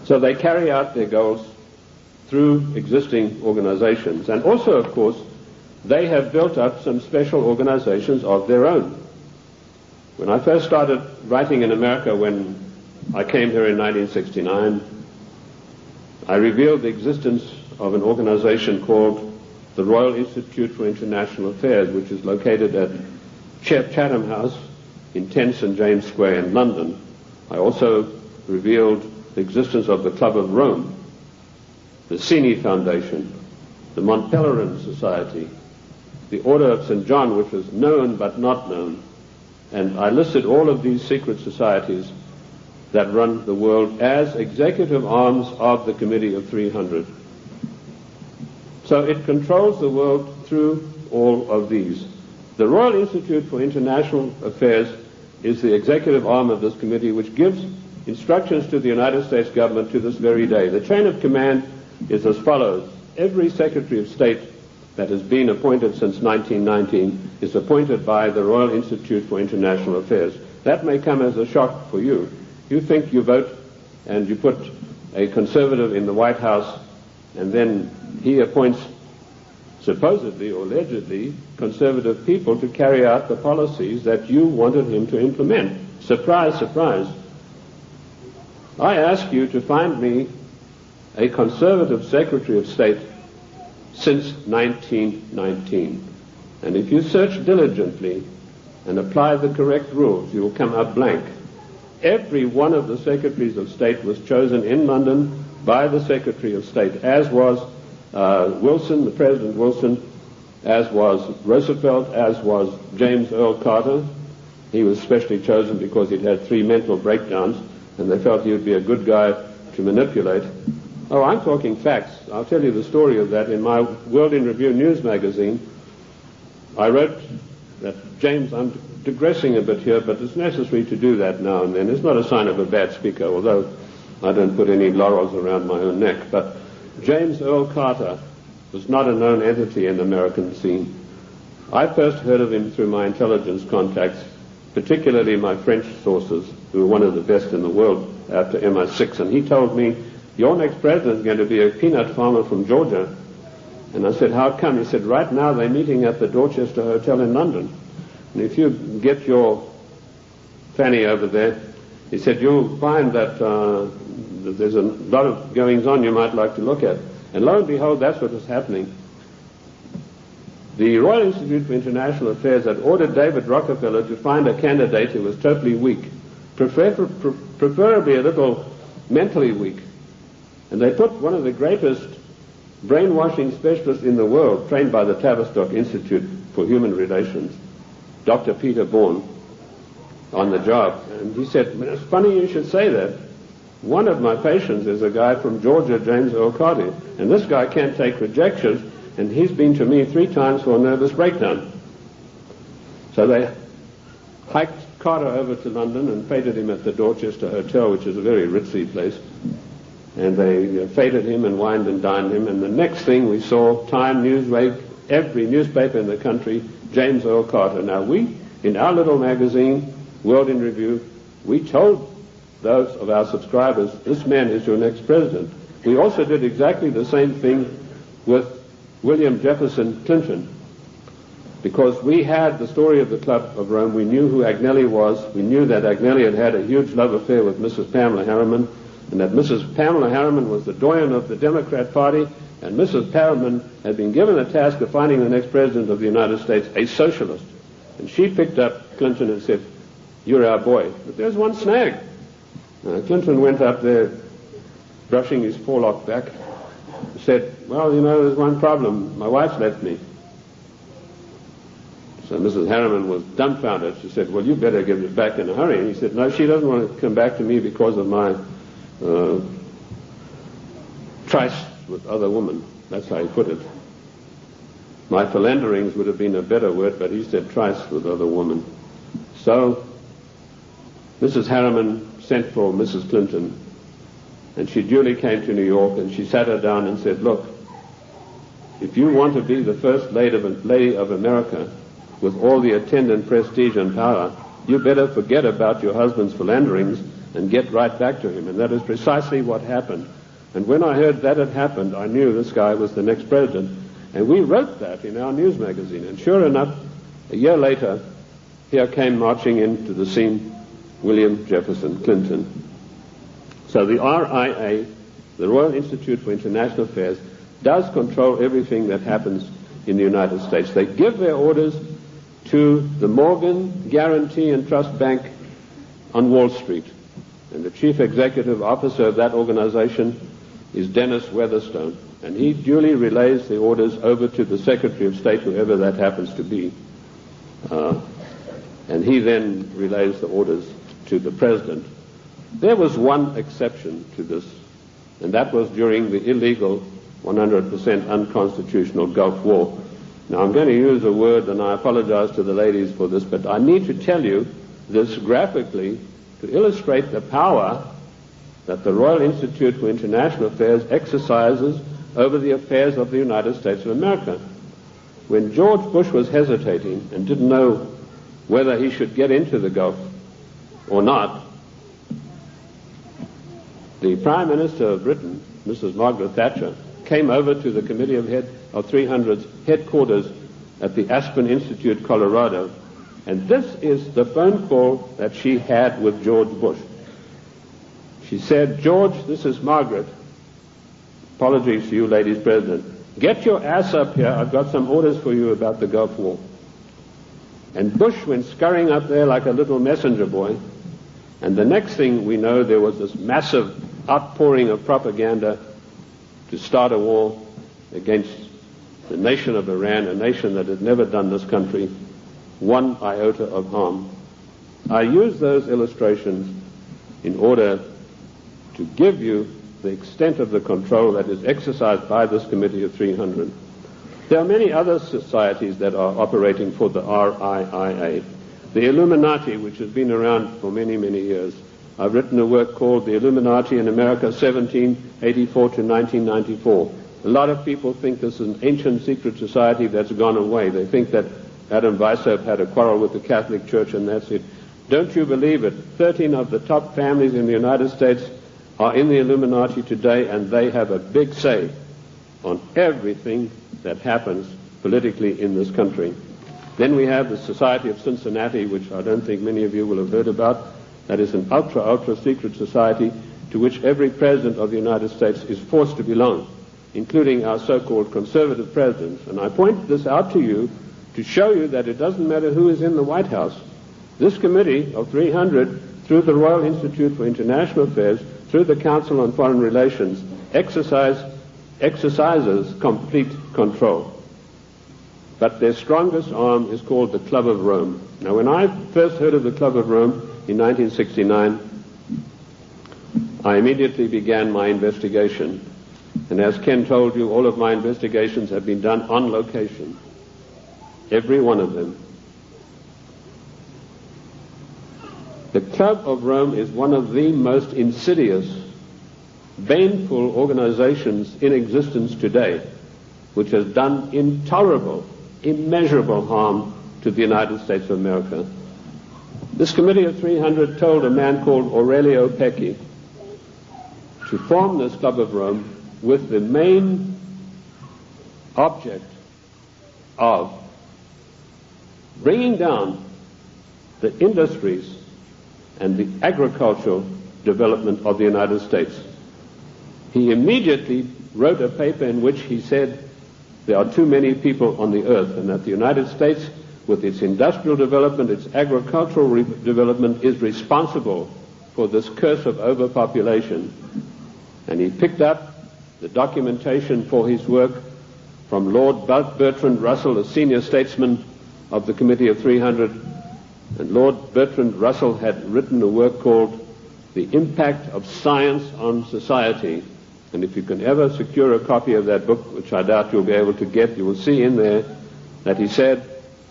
So they carry out their goals through existing organizations. And also, of course, they have built up some special organizations of their own. When I first started writing in America, when I came here in 1969, I revealed the existence of an organization called the Royal Institute for International Affairs, which is located at Chatham House in 10 St. James Square in London. I also revealed the existence of the Club of Rome, the Cini Foundation, the Mont Pelerin Society, the Order of St. John, which was known but not known. And I listed all of these secret societies that run the world as executive arms of the Committee of 300. So it controls the world through all of these. The Royal Institute for International Affairs is the executive arm of this committee, which gives instructions to the United States government to this very day. The chain of command is as follows. Every Secretary of State that has been appointed since 1919 is appointed by the Royal Institute for International Affairs. That may come as a shock for you. You think you vote and you put a conservative in the White House, and then he appoints supposedly or allegedly conservative people to carry out the policies that you wanted him to implement. Surprise, surprise. I ask you to find me a conservative Secretary of State since 1919. And if you search diligently and apply the correct rules, you will come up blank. Every one of the Secretaries of State was chosen in London by the Secretary of State, as was Wilson, the President Wilson, as was Roosevelt, as was James Earl Carter. He was specially chosen because he'd had 3 mental breakdowns, and they felt he would be a good guy to manipulate. Oh, I'm talking facts. I'll tell you the story of that. In my World in Review news magazine, I wrote that James, I'm digressing a bit here, but it's necessary to do that now and then. It's not a sign of a bad speaker, although I don't put any laurels around my own neck. But James Earl Carter was not a known entity in the American scene. I first heard of him through my intelligence contacts, particularly my French sources, who were one of the best in the world after MI6, and he told me, your next president is going to be a peanut farmer from Georgia. And I said, how come? He said, right now they're meeting at the Dorchester Hotel in London. And if you get your fanny over there, he said, you'll find that there's a lot of goings on you might like to look at. And lo and behold, that's what was happening. The Royal Institute for International Affairs had ordered David Rockefeller to find a candidate who was totally weak, preferably a little mentally weak. And they put one of the greatest brainwashing specialists in the world, trained by the Tavistock Institute for Human Relations, Dr. Peter Bourne, on the job. And he said, it's funny you should say that. One of my patients is a guy from Georgia, James Earl Carter, and this guy can't take rejection, and he's been to me 3 times for a nervous breakdown. So they hiked Carter over to London and feted him at the Dorchester Hotel, which is a very ritzy place. And they feted him and wined and dined him, and the next thing we saw, Time, Newsweek, every newspaper in the country, James Earl Carter. Now we, in our little magazine, World in Review, we told those of our subscribers, this man is your next president. We also did exactly the same thing with William Jefferson Clinton, because we had the story of the Club of Rome. We knew who Agnelli was. We knew that Agnelli had had a huge love affair with Mrs. Pamela Harriman, and that Mrs. Pamela Harriman was the doyen of the Democrat Party, and Mrs. Harriman had been given the task of finding the next president of the United States, a socialist. And she picked up Clinton and said, you're our boy. But there's one snag. Clinton went up there, brushing his forelock back, said, well, you know, there's one problem. My wife's left me. So Mrs. Harriman was dumbfounded. She said, well, you better give it back in a hurry. And he said, no, she doesn't want to come back to me because of my tryst with other women. That's how he put it. My philanderings would have been a better word, but he said tryst with other women. So Mrs. Harriman sent for Mrs. Clinton, and she duly came to New York, and she sat her down and said, look, if you want to be the first lady of America with all the attendant prestige and power, you better forget about your husband's philanderings and get right back to him. And that is precisely what happened. And when I heard that had happened, I knew this guy was the next president. And we wrote that in our news magazine. And sure enough, a year later, here came marching into the scene William Jefferson Clinton. So the RIA, the Royal Institute for International Affairs, does control everything that happens in the United States. They give their orders to the Morgan Guarantee and Trust Bank on Wall Street. And the chief executive officer of that organization is Dennis Weatherstone. And he duly relays the orders over to the Secretary of State, whoever that happens to be. And he then relays the orders to the President. There was one exception to this, and that was during the illegal, 100% unconstitutional Gulf War. Now, I'm going to use a word, and I apologize to the ladies for this, but I need to tell you this graphically to illustrate the power that the Royal Institute for International Affairs exercises over the affairs of the United States of America. When George Bush was hesitating and didn't know whether he should get into the Gulf or not, the Prime Minister of Britain, Mrs. Margaret Thatcher, came over to the Committee of 300's headquarters at the Aspen Institute, Colorado, and this is the phone call that she had with George Bush. She said, "George, this is Margaret. Apologies to you, ladies president. Get your ass up here. I've got some orders for you about the Gulf War." And Bush went scurrying up there like a little messenger boy. And the next thing we know, there was this massive outpouring of propaganda to start a war against the nation of Iran, a nation that had never done this country one iota of harm. I use those illustrations in order to give you the extent of the control that is exercised by this Committee of 300. There are many other societies that are operating for the RIIA. The Illuminati, which has been around for many, many years. I've written a work called The Illuminati in America, 1784 to 1994. A lot of people think this is an ancient secret society that's gone away. They think that Adam Weishaupt had a quarrel with the Catholic Church and that's it. Don't you believe it? 13 of the top families in the United States are in the Illuminati today, and they have a big say on everything that happens politically in this country. Then we have the Society of Cincinnati, which I don't think many of you will have heard about. That is an ultra secret society to which every president of the United States is forced to belong, including our so-called conservative presidents. And I point this out to you to show you that it doesn't matter who is in the White House. This Committee of 300, through the Royal Institute for International Affairs, through the Council on Foreign Relations, exercises complete control. But their strongest arm is called the Club of Rome. Now, when I first heard of the Club of Rome in 1969, I immediately began my investigation. And as Ken told you, all of my investigations have been done on location. Every one of them. The Club of Rome is one of the most insidious, baneful organizations in existence today, which has done intolerable, immeasurable harm to the United States of America. This Committee of 300 told a man called Aurelio Pecchi to form this Club of Rome with the main object of bringing down the industries and the agricultural development of the United States. He immediately wrote a paper in which he said there are too many people on the earth, and that the United States, with its industrial development, its agricultural development, is responsible for this curse of overpopulation. And he picked up the documentation for his work from Lord Bertrand Russell, a senior statesman of the Committee of 300. And Lord Bertrand Russell had written a work called The Impact of Science on Society. And if you can ever secure a copy of that book, which I doubt you'll be able to get, you will see in there that he said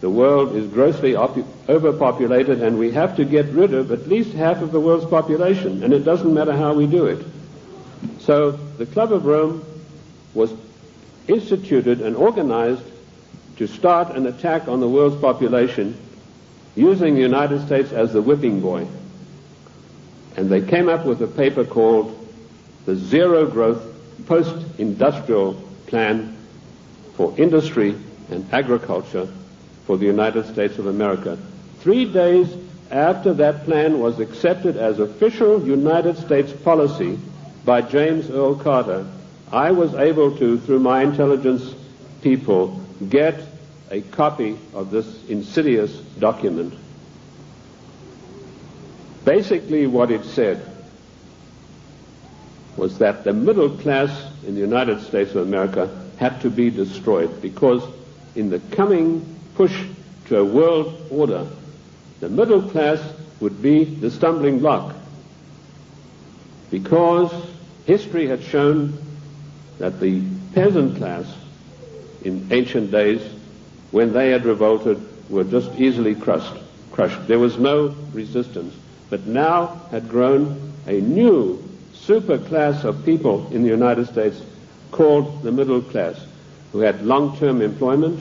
the world is grossly overpopulated and we have to get rid of at least half of the world's population, and it doesn't matter how we do it. So the Club of Rome was instituted and organized to start an attack on the world's population using the United States as the whipping boy. And they came up with a paper called the Zero Growth Post-Industrial Plan for Industry and Agriculture for the United States of America. 3 days after that plan was accepted as official United States policy by James Earl Carter, I was able to, through my intelligence people, get a copy of this insidious document. Basically what it said was that the middle class in the United States of America had to be destroyed, because in the coming push to a world order, the middle class would be the stumbling block, because history had shown that the peasant class in ancient days, when they had revolted, were just easily crushed. There was no resistance. But now had grown a new super class of people in the United States called the middle class, who had long-term employment,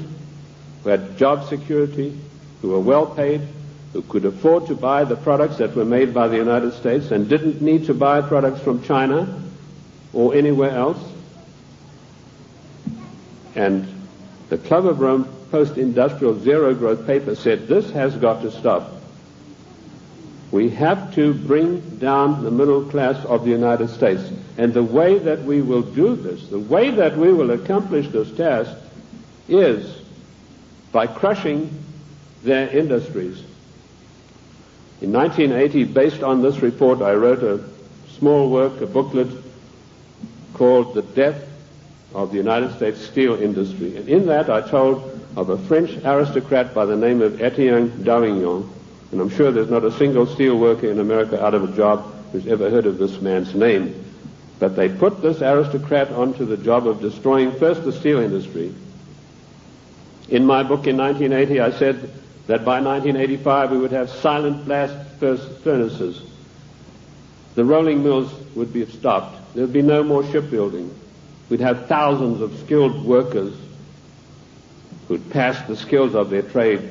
who had job security, who were well paid, who could afford to buy the products that were made by the United States and didn't need to buy products from China or anywhere else. And the Club of Rome post-industrial zero growth paper said this has got to stop. We have to bring down the middle class of the United States. And the way that we will do this, the way that we will accomplish this task, is by crushing their industries. In 1980, based on this report, I wrote a small work, a booklet, called The Death of the United States Steel Industry. And in that I told of a French aristocrat by the name of Etienne d'Avignon. And I'm sure there's not a single steel worker in America out of a job who's ever heard of this man's name. But they put this aristocrat onto the job of destroying first the steel industry. In my book in 1980, I said that by 1985 we would have silent blast furnaces. The rolling mills would be stopped. There would be no more shipbuilding. We'd have thousands of skilled workers who'd passed the skills of their trade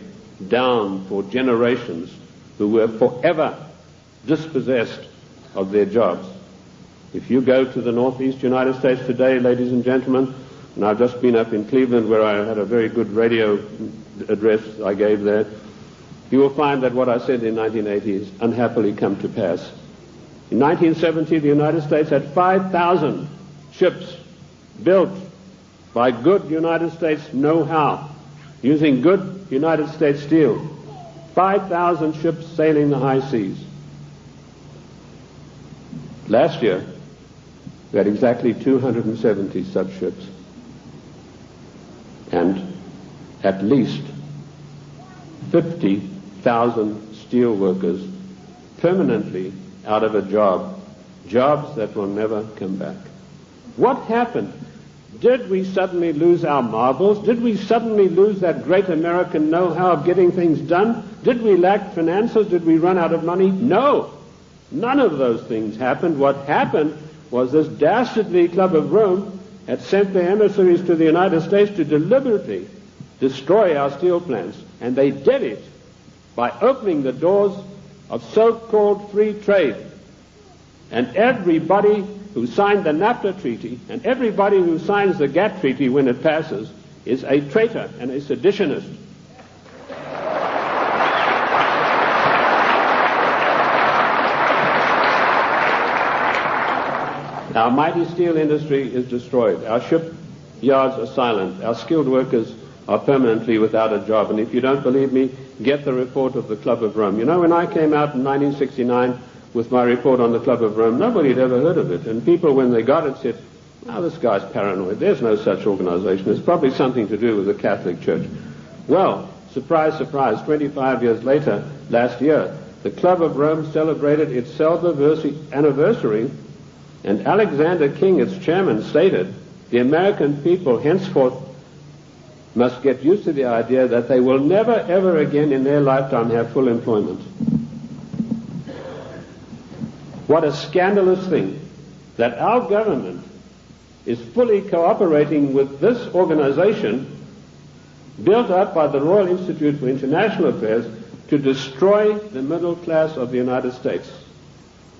down for generations, who were forever dispossessed of their jobs. If you go to the northeast United States today, ladies and gentlemen, and I've just been up in Cleveland where I had a very good radio address I gave there, you will find that what I said in 1980 has unhappily come to pass. In 1970, the United States had 5,000 ships built by good United States know-how, using good United States steel. 5,000 ships sailing the high seas. Last year, we had exactly 270 such ships. And at least 50,000 steel workers permanently out of a job, jobs that will never come back. What happened? Did we suddenly lose our marbles? Did we suddenly lose that great American know-how of getting things done? Did we lack finances? Did we run out of money? No. None of those things happened. What happened was this dastardly Club of Rome had sent their emissaries to the United States to deliberately destroy our steel plants. And they did it by opening the doors of so-called free trade. And everybody who signed the NAFTA treaty and everybody who signs the GATT treaty when it passes is a traitor and a seditionist. Our mighty steel industry is destroyed. Our shipyards are silent. Our skilled workers are permanently without a job. And if you don't believe me, get the report of the Club of Rome. You know, when I came out in 1969 with my report on the Club of Rome, nobody had ever heard of it. And people, when they got it, said, "Oh, this guy's paranoid. There's no such organization. It's probably something to do with the Catholic Church." Well, surprise, surprise, 25 years later, last year, the Club of Rome celebrated its celebratory anniversary, and Alexander King, its chairman, stated, "The American people henceforth must get used to the idea that they will never, ever again in their lifetime have full employment." What a scandalous thing that our government is fully cooperating with this organization built up by the Royal Institute for International Affairs to destroy the middle class of the United States.